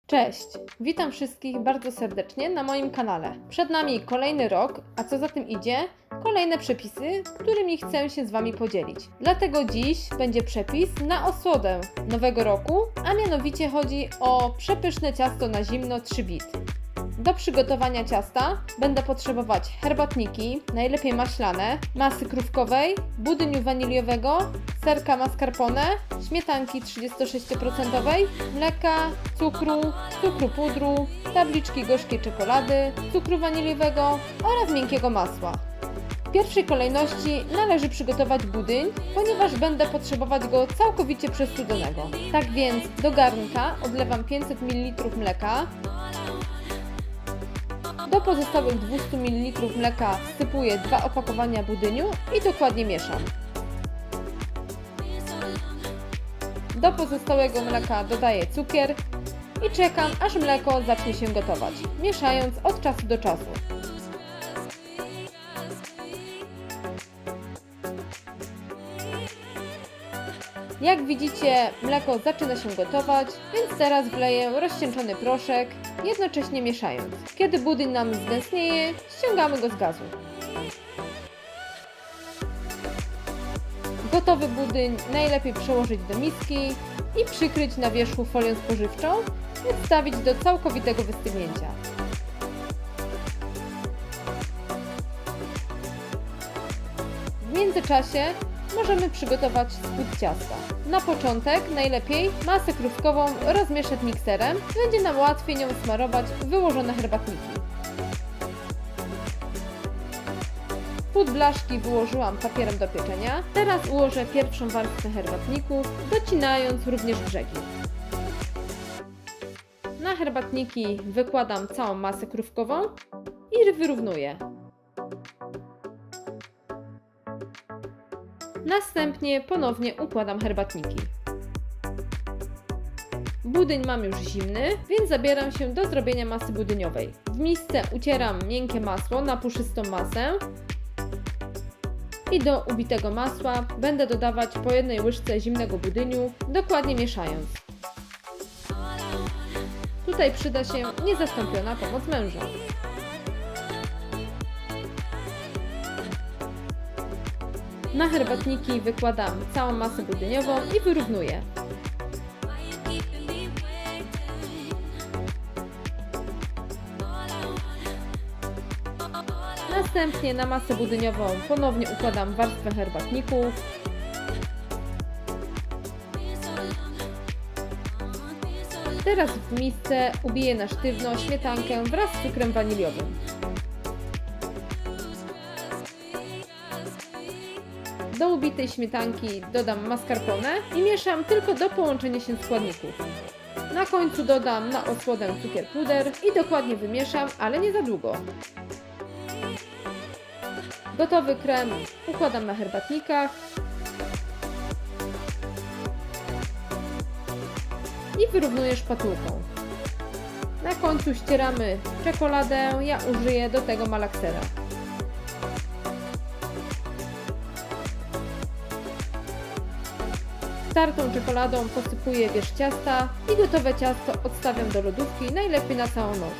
Cześć! Witam wszystkich bardzo serdecznie na moim kanale. Przed nami kolejny rok, a co za tym idzie, kolejne przepisy, którymi chcę się z Wami podzielić. Dlatego dziś będzie przepis na osłodę nowego roku, a mianowicie chodzi o przepyszne ciasto na zimno 3-bit. Do przygotowania ciasta będę potrzebować herbatniki, najlepiej maślane, masy krówkowej, budyniu waniliowego, serka mascarpone, śmietanki 36%, mleka, cukru pudru, tabliczki gorzkiej czekolady, cukru waniliowego oraz miękkiego masła. W pierwszej kolejności należy przygotować budyń, ponieważ będę potrzebować go całkowicie przestudzonego. Tak więc do garnka odlewam 500 ml mleka. Do pozostałych 200 ml mleka wsypuję 2 opakowania budyniu i dokładnie mieszam. Do pozostałego mleka dodaję cukier i czekam, aż mleko zacznie się gotować, mieszając od czasu do czasu. Jak widzicie, mleko zaczyna się gotować, więc teraz wleję rozcieńczony proszek, jednocześnie mieszając. Kiedy budyń nam zgęstnieje, ściągamy go z gazu. Gotowy budyń najlepiej przełożyć do miski i przykryć na wierzchu folią spożywczą i wstawić do całkowitego wystygnięcia. W międzyczasie możemy przygotować spód ciasta. Na początek najlepiej masę krówkową rozmieszać mikserem, będzie nam łatwiej nią smarować wyłożone herbatniki. Spód blaszki wyłożyłam papierem do pieczenia. Teraz ułożę pierwszą warstwę herbatników, docinając również brzegi. Na herbatniki wykładam całą masę krówkową i wyrównuję. Następnie ponownie układam herbatniki. Budyń mam już zimny, więc zabieram się do zrobienia masy budyniowej. W misce ucieram miękkie masło na puszystą masę i do ubitego masła będę dodawać po jednej łyżce zimnego budyniu, dokładnie mieszając. Tutaj przyda się niezastąpiona pomoc męża. Na herbatniki wykładam całą masę budyniową i wyrównuję. Następnie na masę budyniową ponownie układam warstwę herbatników. Teraz w misce ubiję na sztywno śmietankę wraz z cukrem waniliowym. Do ubitej śmietanki dodam mascarpone i mieszam tylko do połączenia się składników. Na końcu dodam na osłodę cukier puder i dokładnie wymieszam, ale nie za długo. Gotowy krem układam na herbatnikach i wyrównuję szpatułką. Na końcu ścieramy czekoladę, ja użyję do tego malaksera. Tartą czekoladą posypuję wierzch ciasta i gotowe ciasto odstawiam do lodówki, najlepiej na całą noc.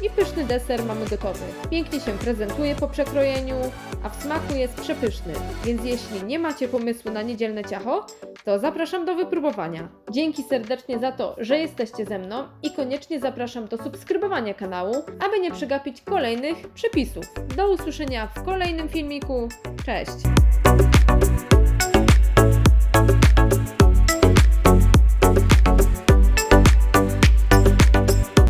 I pyszny deser mamy gotowy. Pięknie się prezentuje po przekrojeniu, a w smaku jest przepyszny, więc jeśli nie macie pomysłu na niedzielne ciacho, to zapraszam do wypróbowania. Dzięki serdecznie za to, że jesteście ze mną i koniecznie zapraszam do subskrybowania kanału, aby nie przegapić kolejnych przepisów. Do usłyszenia w kolejnym filmiku. Cześć!